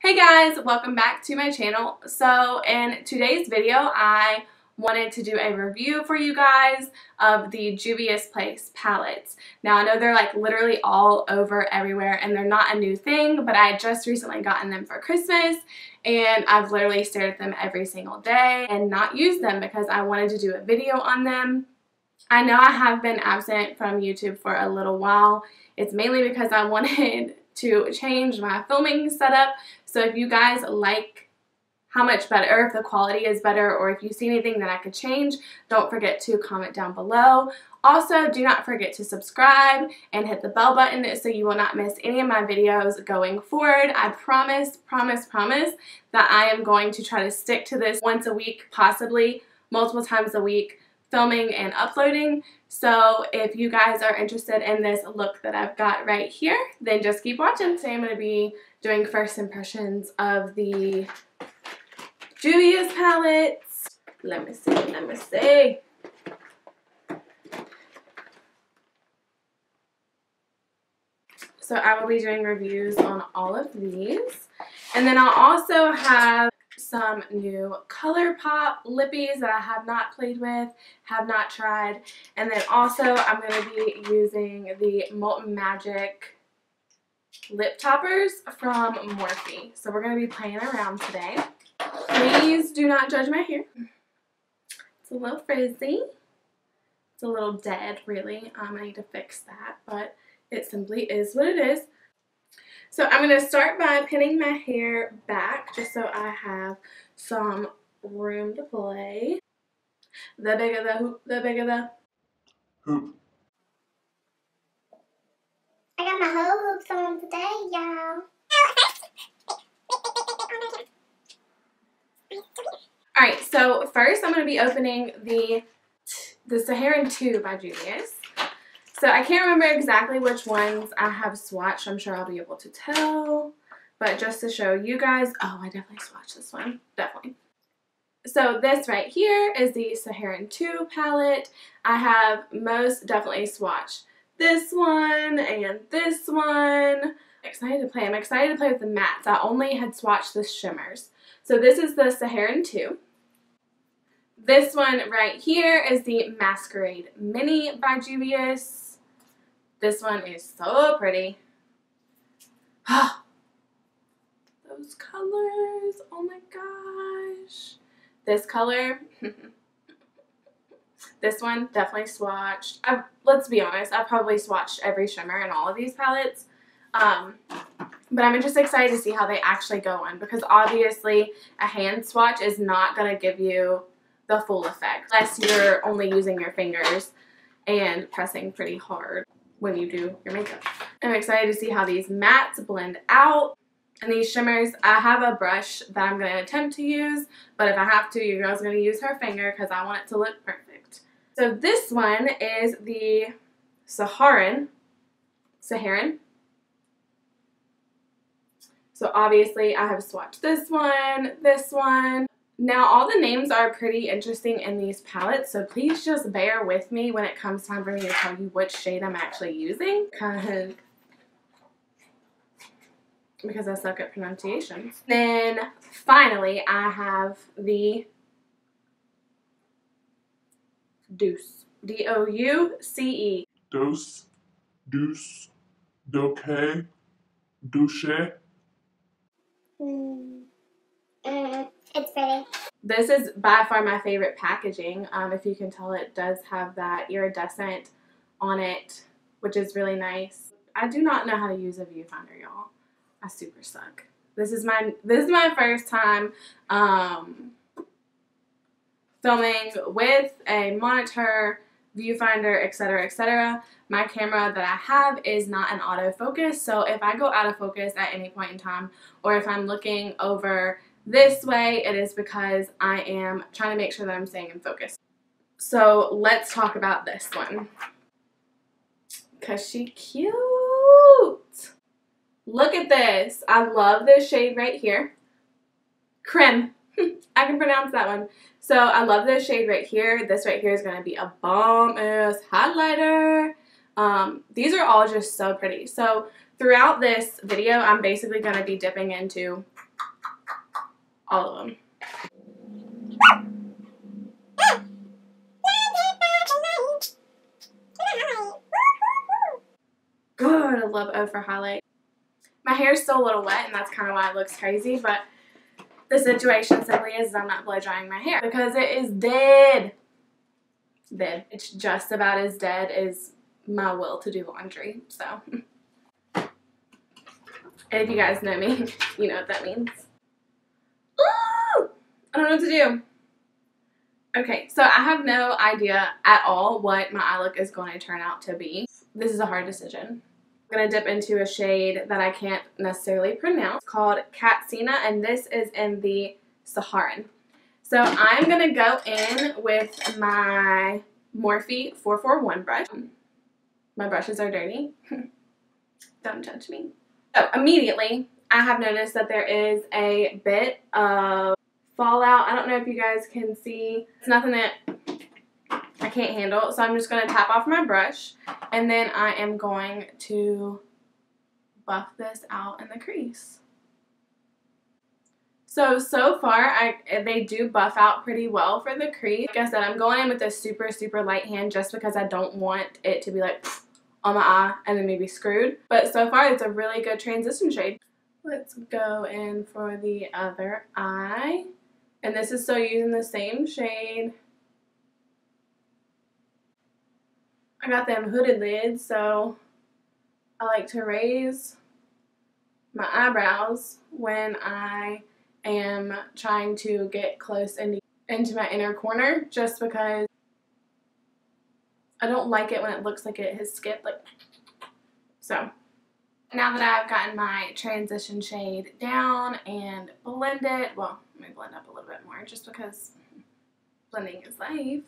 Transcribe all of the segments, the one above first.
Hey guys, welcome back to my channel. So in today's video, I wanted to do a review for you guys of the Juvias Place palettes. Now I know they're like literally all over everywhere and they're not a new thing, but I just recently gotten them for Christmas and I've literally stared at them every single day and not used them because I wanted to do a video on them. I know I have been absent from YouTube for a little while. It's mainly because I wanted to change my filming setup. So if you guys like how much better, or if the quality is better, or if you see anything that I could change, don't forget to comment down below. Also, do not forget to subscribe and hit the bell button so you will not miss any of my videos going forward. I promise that I am going to try to stick to this once a week, possibly multiple times a week, filming and uploading. So if you guys are interested in this look that I've got right here, then just keep watching. Today I'm going to be doing first impressions of the Juvias palettes. Let me see. So I will be doing reviews on all of these. And then I'll also have some new Colourpop lippies that I have not played with, have not tried. And then also I'm going to be using the Molten Magic lip toppers from Morphe. So we're going to be playing around today. Please do not judge my hair. It's a little frizzy. It's a little dead, really. I need to fix that, but it simply is what it is. So I'm going to start by pinning my hair back just so I have some room to play. The bigger the hoop, the bigger the hoop. I got my whole hoops on today, y'all. Alright, so first I'm going to be opening the Saharan 2 by Juvias. So I can't remember exactly which ones I have swatched. I'm sure I'll be able to tell. But just to show you guys, oh, I definitely swatched this one. Definitely. So this right here is the Saharan 2 palette. I have most definitely swatched this one and this one. I'm excited to play. I'm excited to play with the mattes. I only had swatched the shimmers. So this is the Saharan 2. This one right here is the Masquerade Mini by Juvias. This one is so pretty. Those colors, oh my gosh. This color, this one definitely swatched. Let's be honest, I've probably swatched every shimmer in all of these palettes. But I'm just excited to see how they actually go on because obviously a hand swatch is not going to give you the full effect unless you're only using your fingers and pressing pretty hard when you do your makeup. I'm excited to see how these mattes blend out. And these shimmers, I have a brush that I'm going to attempt to use, but if I have to, your girl's going to use her finger because I want it to look perfect. So this one is the Saharan. So obviously I have swatched this one. Now all the names are pretty interesting in these palettes, so please just bear with me when it comes time for me to tell you which shade I'm actually using. Because I suck at pronunciations. Then finally I have the Douce. D-O-U-C-E. Douce. Douce. Douce. Douche. It's pretty. This is by far my favorite packaging. If you can tell, it does have that iridescent on it, which is really nice. I do not know how to use a viewfinder, y'all. I super suck. This is my first time filming with a monitor, viewfinder, etc., etc. My camera that I have is not an autofocus, so if I go out of focus at any point in time, or if I'm looking over this way, it is because I am trying to make sure that I'm staying in focus. So let's talk about this one. Cause she cute. Look at this. I love this shade right here. Creme. I can pronounce that one. So I love this shade right here. This right here is going to be a bomb-ass highlighter. These are all just so pretty. So throughout this video, I'm basically going to be dipping into All of them. Good, I love Ofra highlight. My hair is still a little wet, and that's kind of why it looks crazy, but the situation simply is I'm not blow drying my hair because it is dead. Dead. It's just about as dead as my will to do laundry, so. And if you guys know me, you know what that means. Ooh! I don't know what to do. Okay, so I have no idea at all what my eye look is going to turn out to be. This is a hard decision. I'm going to dip into a shade that I can't necessarily pronounce. It's called Catsina, and this is in the Saharan. So I'm going to go in with my Morphe 441 brush. My brushes are dirty. Don't judge me. So immediately, I have noticed that there is a bit of fallout. I don't know if you guys can see. It's nothing that I can't handle. So I'm just going to tap off my brush. And then I am going to buff this out in the crease. So far, they do buff out pretty well for the crease. Like I said, I'm going in with a super, super light hand just because I don't want it to be like on my eye and then maybe screwed. But so far, it's a really good transition shade. Let's go in for the other eye. And this is still using the same shade. I got them hooded lids, so I like to raise my eyebrows when I am trying to get close into my inner corner, just because I don't like it when it looks like it has skipped. So now that I've gotten my transition shade down and blended, well, let me blend up a little bit more just because blending is life.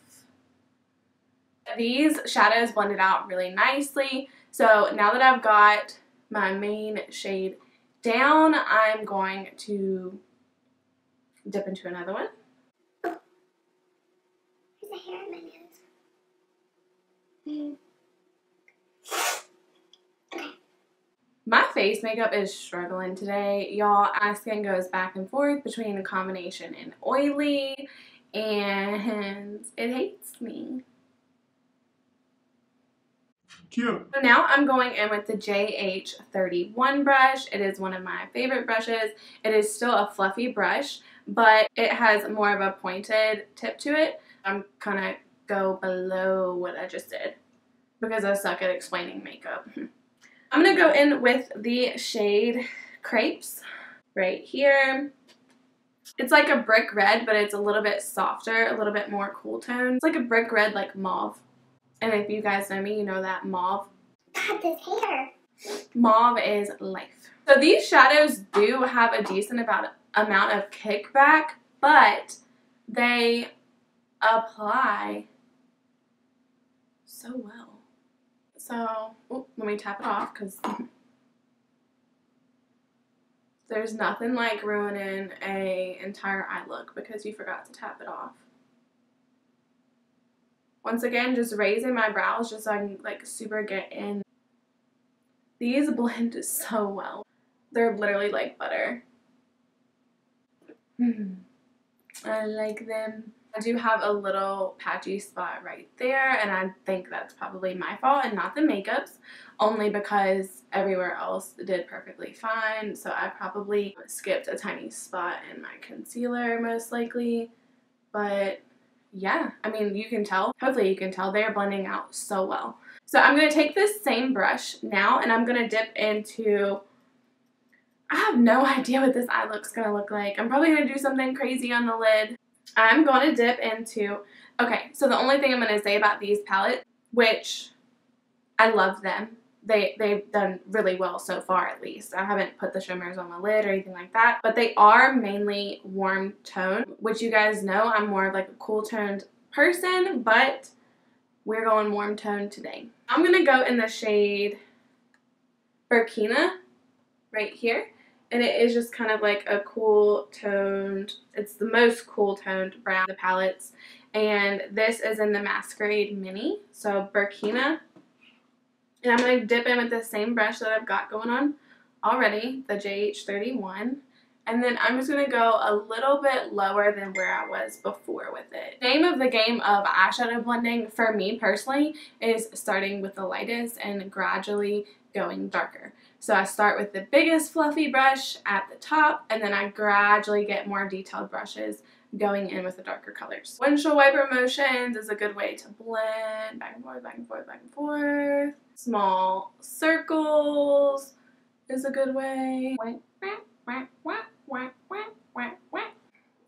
These shadows blended out really nicely. So now that I've got my main shade down, I'm going to dip into another one. Oh. There's a hair in my nose. Okay. My face makeup is struggling today, y'all. My skin goes back and forth between a combination and oily, and it hates me. Cute. So now I'm going in with the JH31 brush. It is one of my favorite brushes. It is still a fluffy brush, but it has more of a pointed tip to it. I'm gonna go below what I just did because I suck at explaining makeup. I'm gonna go in with the shade Crepes right here. It's like a brick red, but it's a little bit softer, a little bit more cool tone. It's like a brick red, like mauve. And if you guys know me, you know that mauve. God, this hair. Mauve is life. So these shadows do have a decent amount of kickback, but they apply so well. So, let me tap it off because there's nothing like ruining an entire eye look because you forgot to tap it off. Once again, just raising my brows just so I can like super get in. These blend so well. They're literally like butter. I like them. I do have a little patchy spot right there, and I think that's probably my fault and not the makeup's, only because everywhere else did perfectly fine. So I probably skipped a tiny spot in my concealer most likely, but yeah, I mean, you can tell. Hopefully you can tell they're blending out so well. So I'm going to take this same brush now and I'm going to dip into, I have no idea what this eye look's going to look like. I'm probably going to do something crazy on the lid. I'm going to dip into, okay, so the only thing I'm going to say about these palettes, which I love them. They've done really well so far, at least. I haven't put the shimmers on my lid or anything like that. But they are mainly warm tone, which you guys know I'm more of like a cool toned person, but we're going warm tone today. I'm going to go in the shade Burkina right here. And it is just kind of like a cool toned, it's the most cool toned brown of the palettes. And this is in the Masquerade Mini, so Burkina. And I'm going to dip in with the same brush that I've got going on already, the JH31. And then I'm just going to go a little bit lower than where I was before with it. The name of the game of eyeshadow blending for me personally is starting with the lightest and gradually going darker. So I start with the biggest fluffy brush at the top, and then I gradually get more detailed brushes going in with the darker colors. Windshield wiper motions is a good way to blend back and forth, back and forth, back and forth. Small circles is a good way.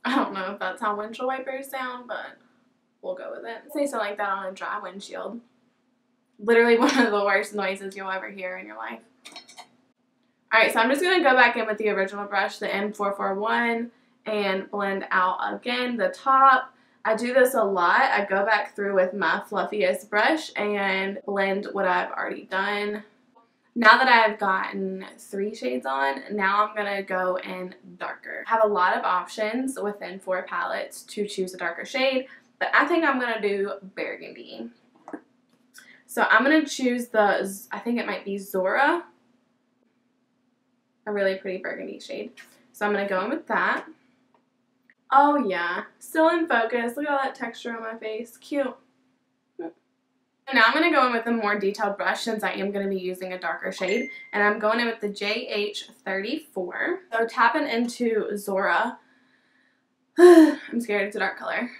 I don't know if that's how windshield wipers sound, but we'll go with it. Say something like that on a dry windshield. Literally one of the worst noises you'll ever hear in your life. Alright, so I'm just going to go back in with the original brush, the M441, and blend out again the top. I do this a lot. I go back through with my fluffiest brush and blend what I've already done. Now that I've gotten 3 shades on, now I'm going to go in darker. I have a lot of options within 4 palettes to choose a darker shade, but I think I'm going to do burgundy. So I'm going to choose the, I think it might be Zora, a really pretty burgundy shade. So I'm going to go in with that. Oh yeah, still in focus. Look at all that texture on my face. Cute. Now I'm going to go in with a more detailed brush since I am going to be using a darker shade. And I'm going in with the JH34. So tapping into Zora. I'm scared, it's a dark color.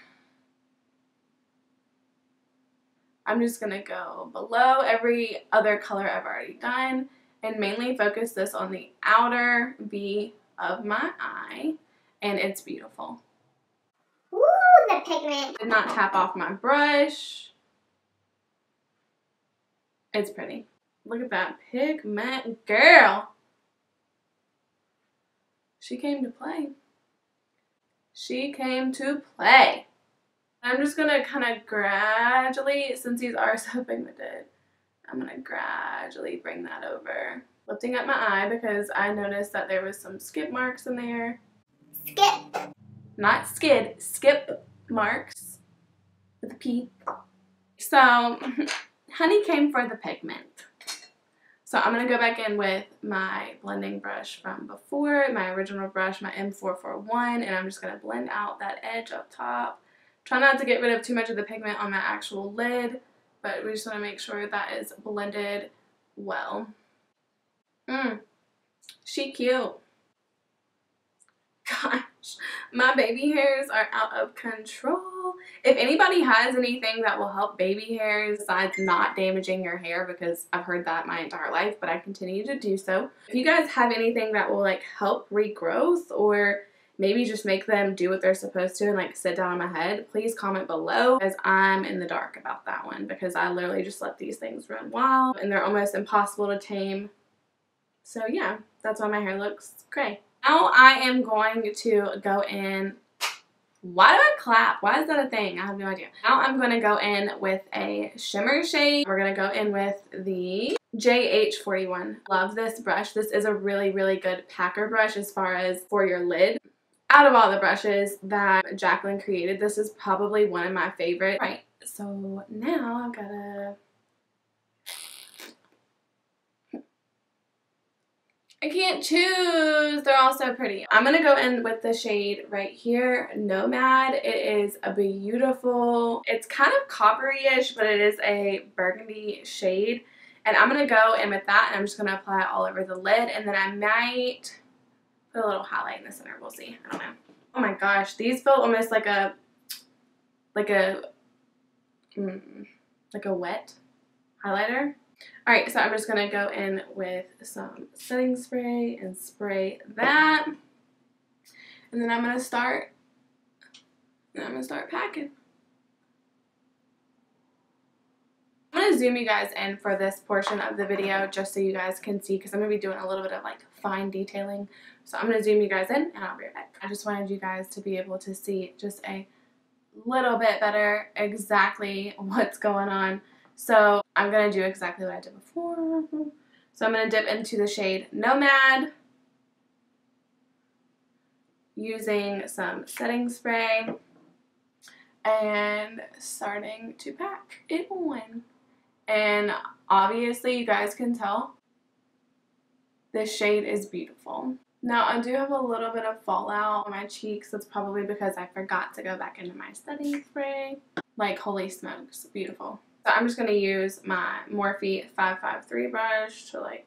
I'm just going to go below every other color I've already done and mainly focus this on the outer V of my eye. And it's beautiful. Ooh, the pigment. Did not tap off my brush. It's pretty. Look at that pigment, girl. She came to play. She came to play. I'm just going to kind of gradually, since these are so pigmented, I'm going to gradually bring that over. Lifting up my eye because I noticed that there was some skip marks in there. Skip. Not skid, skip marks with a P. So, honey came for the pigment. So I'm going to go back in with my blending brush from before, my original brush, my M441, and I'm just going to blend out that edge up top. Try not to get rid of too much of the pigment on my actual lid, but we just want to make sure that is blended well. She cute. Gosh, my baby hairs are out of control. If anybody has anything that will help baby hairs besides not damaging your hair, because I've heard that my entire life, but I continue to do so. If you guys have anything that will like help regrowth or maybe just make them do what they're supposed to and like sit down on my head, please comment below because I'm in the dark about that one because I literally just let these things run wild and they're almost impossible to tame. So yeah, that's why my hair looks gray. Now I am going to go in. Why do I clap? Why is that a thing? I have no idea. Now I'm going to go in with a shimmer shade. We're going to go in with the JH41. Love this brush. This is a really, really good packer brush as far as for your lid. Out of all the brushes that Jacqueline created, this is probably one of my favorite. Right, so now I've got to... I can't choose. They're all so pretty. I'm going to go in with the shade right here, Nomad. It is a beautiful, it's kind of coppery-ish, but it is a burgundy shade. And I'm going to go in with that, and I'm just going to apply it all over the lid. And then I might put a little highlight in the center. We'll see. I don't know. Oh my gosh. These feel almost like a wet highlighter. Alright, so I'm just going to go in with some setting spray and spray that. And then I'm going to start packing. I'm going to zoom you guys in for this portion of the video just so you guys can see because I'm going to be doing a little bit of like fine detailing. So I'm going to zoom you guys in and I'll be right back. I just wanted you guys to be able to see just a little bit better exactly what's going on. So I'm going to do exactly what I did before. So I'm going to dip into the shade Nomad using some setting spray and starting to pack it on. And obviously you guys can tell this shade is beautiful. Now, I do have a little bit of fallout on my cheeks. That's probably because I forgot to go back into my setting spray. Like, holy smokes, beautiful. So I'm just going to use my Morphe 553 brush to, like,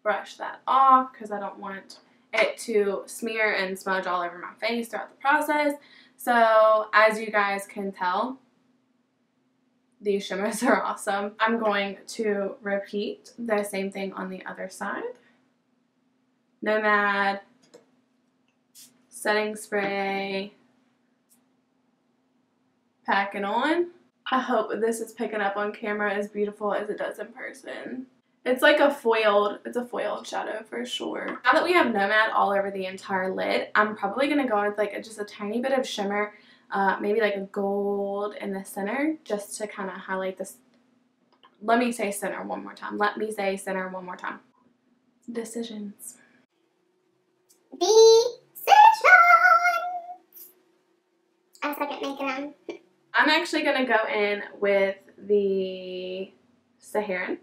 brush that off because I don't want it to smear and smudge all over my face throughout the process. So, as you guys can tell, these shimmers are awesome. I'm going to repeat the same thing on the other side. Nomad, setting spray, packing on. I hope this is picking up on camera as beautiful as it does in person. It's like a foiled shadow for sure. Now that we have Nomad all over the entire lid, I'm probably going to go with like just a tiny bit of shimmer, maybe like a gold in the center, just to kind of highlight this. Let me say center one more time. Let me say center one more time. Decisions. I suck at making them. I'm actually going to go in with the Saharan,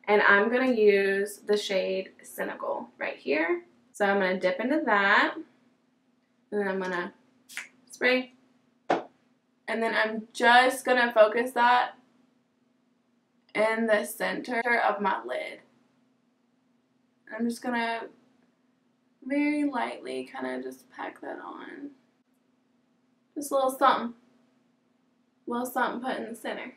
and I'm going to use the shade Senegal right here. So I'm going to dip into that, and then I'm going to spray, and then I'm just going to focus that in the center of my lid. I'm just going to very lightly kind of just pack that on. Just a little something. A little something put in the center.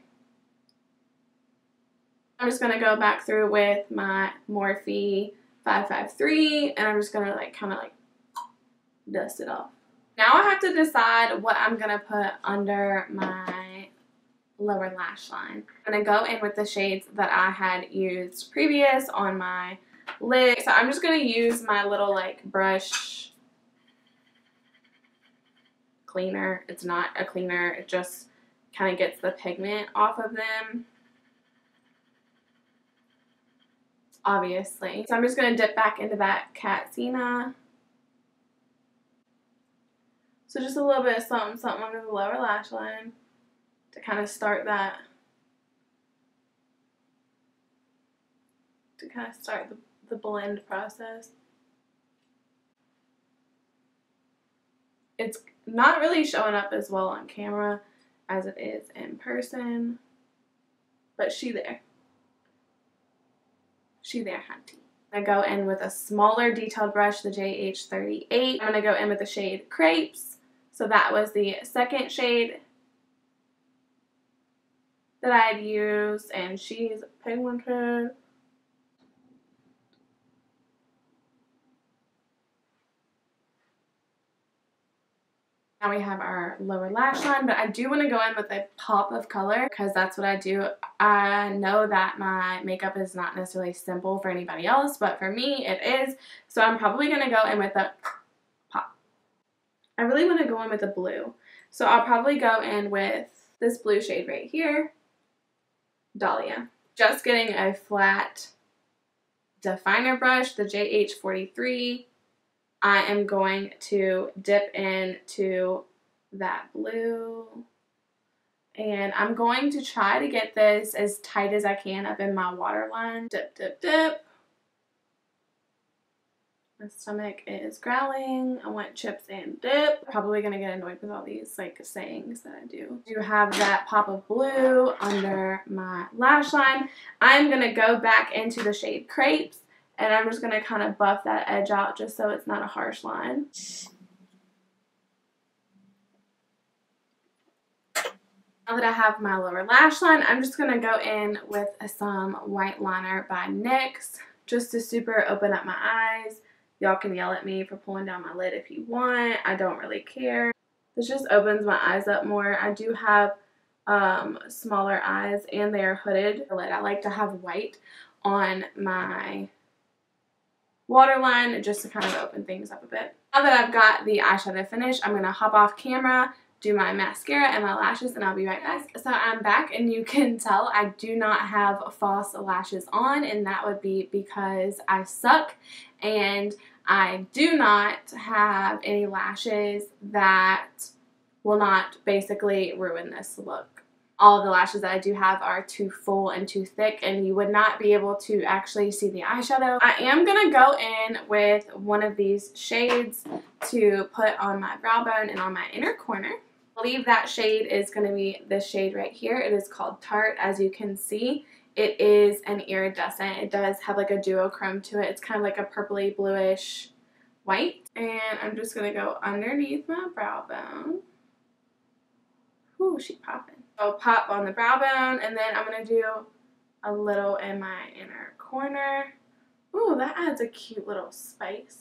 I'm just going to go back through with my Morphe 553, and I'm just going to like kind of like dust it off. Now I have to decide what I'm going to put under my lower lash line. I'm going to go in with the shades that I had used previous on my lid. So I'm just going to use my little like brush cleaner. It's not a cleaner, it just kind of gets the pigment off of them, obviously. So I'm just going to dip back into that Catsina. So just a little bit of something under the lower lash line to kind of start that, the blend process. It's not really showing up as well on camera as it is in person, but she there, hunty. I go in with a smaller detailed brush, the JH38. I'm going to go in with the shade Crepes. So that was the second shade that I had used, and she's pigmented. Now we have our lower lash line, but I do want to go in with a pop of color because that's what I do. I know that my makeup is not necessarily simple for anybody else, but for me it is. So I'm probably going to go in with a pop. I really want to go in with a blue. So I'll probably go in with this blue shade right here, Dahlia. Just getting a flat definer brush, the JH43. I am going to dip into that blue, and I'm going to try to get this as tight as I can up in my waterline. Dip, dip, dip. My stomach is growling. I want chips and dip. Probably going to get annoyed with all these like sayings that I do. I do have that pop of blue under my lash line. I'm going to go back into the shade Crepes, and I'm just going to kind of buff that edge out just so it's not a harsh line. Now that I have my lower lash line, I'm just going to go in with some white liner by NYX just to super open up my eyes. Y'all can yell at me for pulling down my lid if you want. I don't really care. This just opens my eyes up more. I do have smaller eyes, and they are hooded. I like to have white on my waterline just to kind of open things up a bit. Now that I've got the eyeshadow finished, I'm going to hop off camera, do my mascara and my lashes, and I'll be right back. So I'm back, and you can tell I do not have false lashes on, and that would be because I suck, and I do not have any lashes that will not basically ruin this look. all of the lashes that I do have are too full and too thick, and you would not be able to actually see the eyeshadow. I am going to go in with one of these shades to put on my brow bone and on my inner corner. I believe that shade is going to be this shade right here. It is called Tarte, as you can see. It is an iridescent. It does have like a duochrome to it. It's kind of like a purpley bluish white. And I'm just going to go underneath my brow bone. Ooh, she popping. I'll pop on the brow bone, and then I'm going to do a little in my inner corner. Ooh, that adds a cute little spice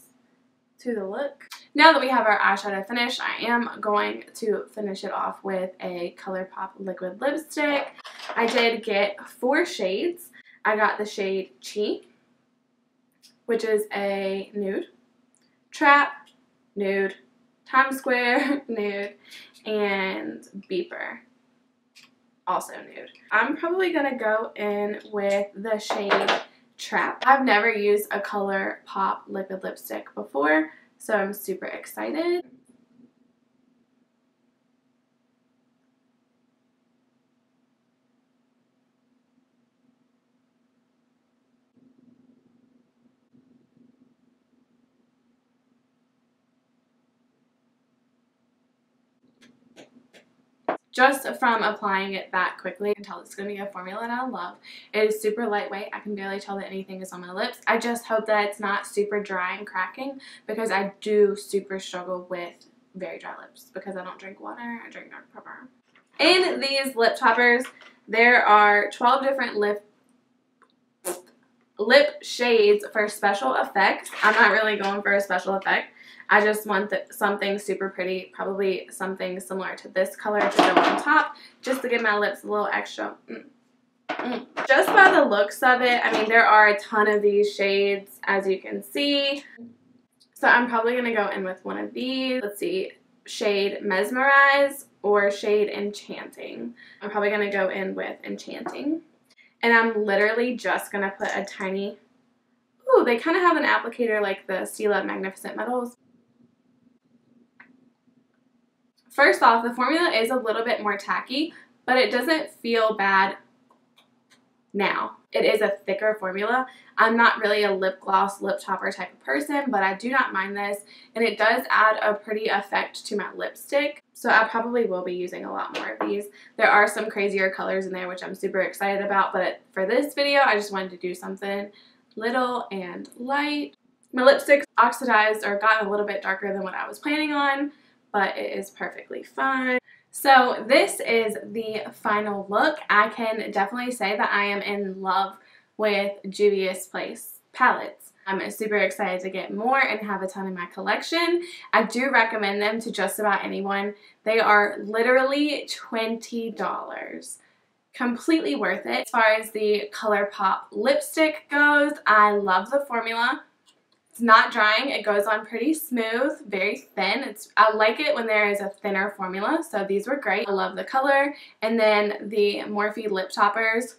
to the look. Now that we have our eyeshadow finished, I am going to finish it off with a Colourpop liquid lipstick. I did get 4 shades. I got the shade Chi, which is a nude, Trap, nude, Times Square, nude, and Beeper, also nude. I'm probably going to go in with the shade Trap. I've never used a Colourpop liquid lipstick before, so I'm super excited. Just from applying it that quickly, I can tell it's going to be a formula that I love. It is super lightweight. I can barely tell that anything is on my lips. I just hope that it's not super dry and cracking, because I do super struggle with very dry lips because I don't drink water. I drink dark pepper. In these lip toppers, there are 12 different lip shades for special effects. I'm not really going for a special effect. I just want something super pretty, probably something similar to this color to go on top, just to give my lips a little extra. Just by the looks of it, I mean, there are a ton of these shades, as you can see. So I'm probably going to go in with one of these. Let's see, shade Mesmerize or shade Enchanting. I'm probably going to go in with Enchanting. And I'm literally just going to put a tiny, ooh, they kind of have an applicator like the Stila Magnificent Metals. First off, the formula is a little bit more tacky, but it doesn't feel bad now. It is a thicker formula. I'm not really a lip gloss, lip topper type of person, but I do not mind this, and it does add a pretty effect to my lipstick, so I probably will be using a lot more of these. There are some crazier colors in there, which I'm super excited about, but for this video, I just wanted to do something little and light. My lipstick's oxidized or gotten a little bit darker than what I was planning on, but it is perfectly fine. So this is the final look. I can definitely say that I am in love with Juvia's Place palettes. I'm super excited to get more and have a ton in my collection. I do recommend them to just about anyone. They are literally $20. Completely worth it. As far as the Colourpop lipstick goes, I love the formula. It's not drying. It goes on pretty smooth, very thin. I like it when there is a thinner formula, so these were great. I love the color. And then the Morphe lip toppers,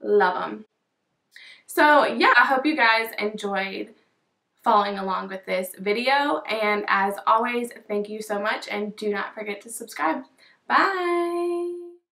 love them. So yeah, I hope you guys enjoyed following along with this video. And as always, thank you so much, and do not forget to subscribe. Bye!